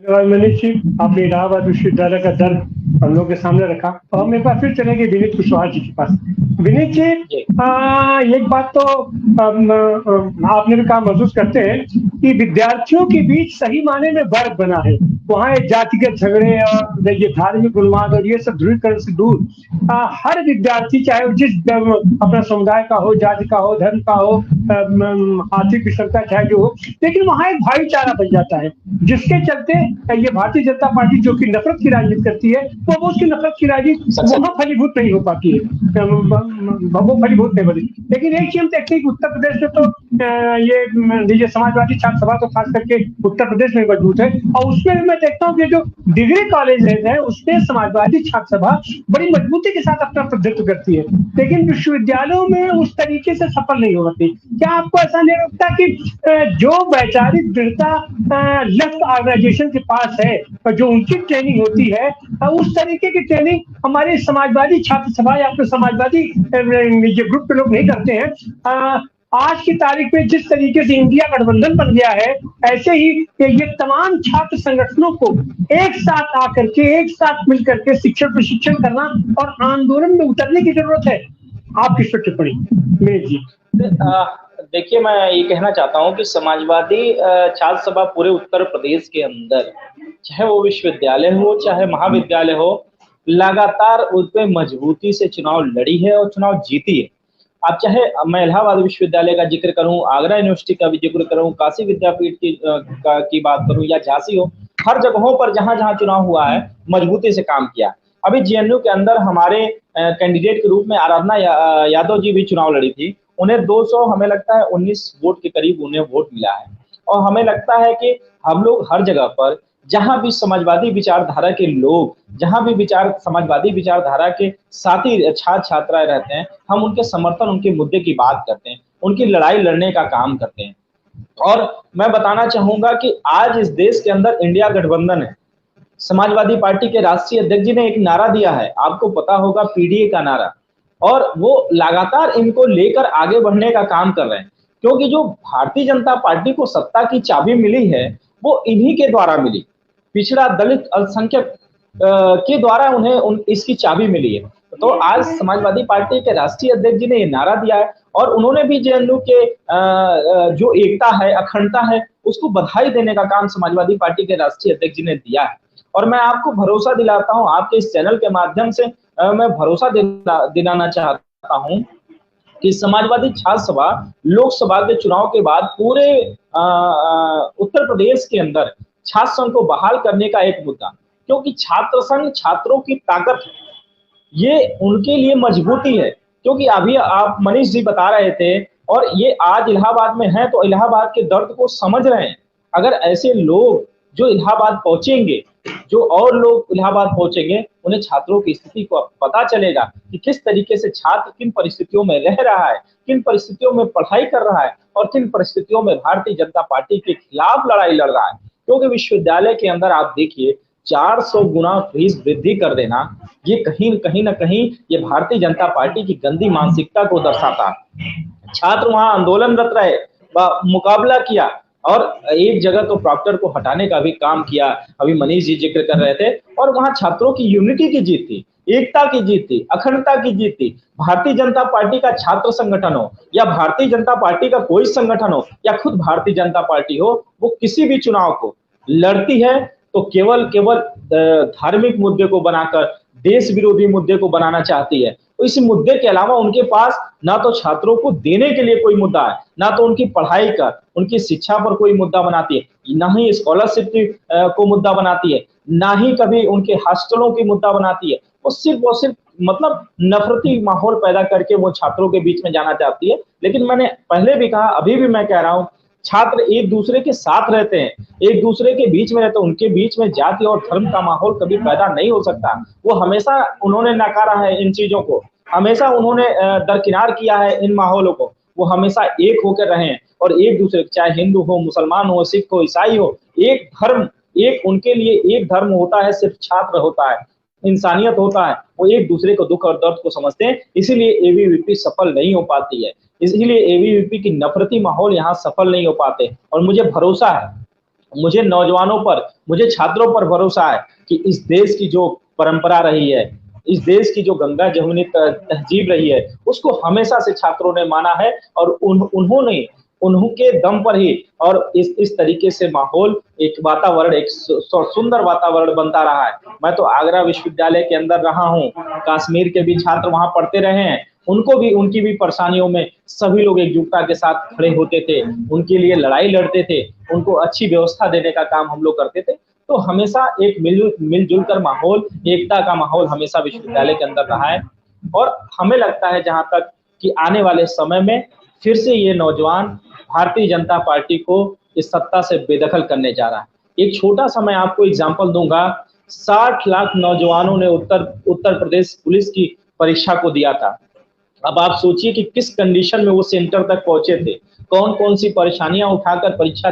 मनीष जी, आपने इलाहाबाद विश्वविद्यालय का दर्द हम लोग के सामने रखा और हम एक बार फिर चलेंगे विनीत कुशवाहा जी के पास। विनीत जी, जी। एक बात तो आपने भी कहा, महसूस करते हैं कि विद्यार्थियों के बीच सही मायने में वर्ग बना है। वहाँ ये जातिगत झगड़े और ये धार्मिक उन्माद और ये सब ध्रुवीकरण से दूर हर विद्यार्थी, चाहे वो जिस अपना समुदाय का हो, जाति का हो, धर्म का हो, आर्थिक विषमता चाहे जो हो, लेकिन वहाँ एक भाईचारा बन जाता है, जिसके चलते ये भारतीय जनता पार्टी जो कि नफरत की राजनीति करती है, वो उसकी नफरत की राजनीति वहां फलीभूत नहीं हो पाती है, वो फलीभूत नहीं बनी। लेकिन एक चीज हम देखते हैं कि उत्तर प्रदेश में तो ये समाजवादी छात्र सभा तो खास करके उत्तर प्रदेश में मजबूत है, और उसमें मैं देखता हूँ कि जो डिग्री कॉलेज है उसमें समाजवादी छात्र सभा बड़ी मजबूती के साथ अपना प्रतिनिधित्व करती है, लेकिन विश्वविद्यालयों में उस तरीके से सफल नहीं हो पाती। क्या आपको ऐसा नहीं लगता कि जो वैचारिक दृढ़ता लेफ्ट ऑर्गेनाइजेशन के पास है और जो उनकी ट्रेनिंग होती है, उस तरीके की ट्रेनिंग हमारे समाजवादी छात्र सभा या फिर समाजवादी ये ग्रुप के लोग नहीं करते हैं? आज की तारीख में जिस तरीके से इंडिया गठबंधन बन गया है, ऐसे ही ये तमाम छात्र संगठनों को एक साथ आकर के, एक साथ मिलकर के शिक्षण प्रशिक्षण करना और आंदोलन में उतरने की जरूरत है। आपकी टिप्पणी मेरे जी। देखिए, मैं ये कहना चाहता हूँ कि समाजवादी छात्र सभा पूरे उत्तर प्रदेश के अंदर, चाहे वो विश्वविद्यालय हो चाहे महाविद्यालय हो, लगातार उस पे मजबूती से चुनाव लड़ी है और चुनाव जीती है। आप चाहे मैं इलाहाबाद विश्वविद्यालय का जिक्र करूं, आगरा यूनिवर्सिटी का भी जिक्र करूं, काशी विद्यापीठ की बात करूं या झांसी हो, हर जगहों पर जहां जहां चुनाव हुआ है मजबूती से काम किया। अभी जेएनयू के अंदर हमारे कैंडिडेट के रूप में आराधना यादव जी भी चुनाव लड़ी थी। उन्हें 200 हमें लगता है 19 वोट के करीब उन्हें वोट मिला है। और हमें लगता है कि हम लोग हर जगह पर जहां भी समाजवादी विचारधारा के लोग, जहां भी समाजवादी विचारधारा के साथी छात्र छात्राएं रहते हैं, हम उनके समर्थन, उनके मुद्दे की बात करते हैं, उनकी लड़ाई लड़ने का काम करते हैं। और मैं बताना चाहूंगा कि आज इस देश के अंदर इंडिया गठबंधन है। समाजवादी पार्टी के राष्ट्रीय अध्यक्ष जी ने एक नारा दिया है, आपको पता होगा, पीडीए का नारा, और वो लगातार इनको लेकर आगे बढ़ने का काम कर रहे हैं, क्योंकि जो भारतीय जनता पार्टी को सत्ता की चाबी मिली है वो इन्हीं के द्वारा मिली। पिछड़ा, दलित, अल्पसंख्यक के द्वारा उन्हें इसकी चाबी मिली है। तो आज समाजवादी पार्टी के राष्ट्रीय अध्यक्ष जी ने ये नारा दिया है और उन्होंने भी जेएनयू के जो एकता है, अखंडता है, उसको बधाई देने का काम समाजवादी पार्टी के राष्ट्रीय अध्यक्ष जी ने दिया है। और मैं आपको भरोसा दिलाता हूं, आपके इस चैनल के माध्यम से मैं भरोसा दिलाना चाहता हूं कि समाजवादी छात्र सभा लोकसभा के चुनाव के बाद पूरे उत्तर प्रदेश के अंदर छात्र संघ को बहाल करने का एक मुद्दा, क्योंकि छात्र संघ छात्रों की ताकत है, ये उनके लिए मजबूती है। क्योंकि अभी आप मनीष जी बता रहे थे, और ये आज इलाहाबाद में है तो इलाहाबाद के दर्द को समझ रहे हैं। अगर ऐसे लोग जो इलाहाबाद पहुंचेंगे, जो और लोग इलाहाबाद पहुंचेंगे, उन्हें छात्रों की स्थिति को पता चलेगा कि किस तरीके से छात्र किन परिस्थितियों में रह रहा है, किन परिस्थितियों में पढ़ाई कर रहा है और किन परिस्थितियों में भारतीय जनता पार्टी के खिलाफ लड़ाई लड़ रहा है। क्योंकि विश्वविद्यालय के अंदर आप देखिए, 400 गुना फीस वृद्धि कर देना, ये कहीं ना कहीं ये भारतीय जनता पार्टी की गंदी मानसिकता को दर्शाता है। छात्र वहां आंदोलनरत रहे, मुकाबला किया, और एक जगह तो प्रॉक्टर को हटाने का भी काम किया, अभी मनीष जी जिक्र कर रहे थे। और वहां छात्रों की यूनिटी की जीत थी, एकता की जीत थी, अखंडता की जीत थी। भारतीय जनता पार्टी का छात्र संगठन हो या भारतीय जनता पार्टी का कोई संगठन हो या खुद भारतीय जनता पार्टी हो, वो किसी भी चुनाव को लड़ती है तो केवल धार्मिक मुद्दे को बनाकर, देश विरोधी मुद्दे को बनाना चाहती है। तो इस मुद्दे के अलावा उनके पास ना तो छात्रों को देने के लिए कोई मुद्दा है, ना तो उनकी पढ़ाई का, उनकी शिक्षा पर कोई मुद्दा बनाती है, ना ही स्कॉलरशिप को मुद्दा बनाती है, ना ही कभी उनके हॉस्टलों की मुद्दा बनाती है। वो सिर्फ और सिर्फ मतलब नफरती माहौल पैदा करके वो छात्रों के बीच में जाना चाहती है। लेकिन मैंने पहले भी कहा, अभी भी मैं कह रहा हूँ, छात्र एक दूसरे के साथ रहते हैं, एक दूसरे के बीच में रहते हैं, उनके बीच में जाति और धर्म का माहौल कभी पैदा नहीं हो सकता। वो हमेशा उन्होंने नकारा है इन चीजों को, हमेशा उन्होंने दरकिनार किया है इन माहौलों को। वो हमेशा एक होकर रहे हैं और एक दूसरे, चाहे हिंदू हो, मुसलमान हो, सिख हो, ईसाई हो, एक धर्म, एक उनके लिए एक धर्म होता है, सिर्फ छात्र होता है, इंसानियत होता है। वो एक दूसरे को दुख और दर्द को समझते हैं, इसीलिए एबीवीपी सफल नहीं हो पाती है, इसीलिए एबीवीपी की नफरती माहौल यहाँ सफल नहीं हो पाते। और मुझे भरोसा है मुझे नौजवानों पर, मुझे छात्रों पर भरोसा है कि इस देश की जो परंपरा रही है, इस देश की जो गंगा जमुनी तहजीब रही है, उसको हमेशा से छात्रों ने माना है और उन्होंने उन्होंने दम पर ही और इस तरीके से माहौल, एक वातावरण, एक सुंदर वातावरण बनता रहा है। मैं तो आगरा विश्वविद्यालय के अंदर रहा हूँ, कश्मीर के भी छात्र वहां पढ़ते रहे हैं, उनको भी, उनकी भी परेशानियों में सभी लोग एकजुटता के साथ खड़े होते थे, उनके लिए लड़ाई लड़ते थे, उनको अच्छी व्यवस्था देने का काम हम लोग करते थे। तो हमेशा एक मिलजुल कर माहौल, एकता का माहौल हमेशा विश्वविद्यालय के अंदर रहा है। और हमें लगता है जहां तक कि आने वाले समय में फिर से ये नौजवान भारतीय जनता पार्टी को इस सत्ता से बेदखल करने जा रहा है। एक छोटा सा मैं आपको एग्जाम्पल दूंगा, 60 लाख नौजवानों ने उत्तर प्रदेश पुलिस की परीक्षा को दिया था। अब आप सोचिए कि किस कंडीशन में वो सेंटर तक पहुंचे थे, कौन कौन सी परेशानियां उठाकर परीक्षा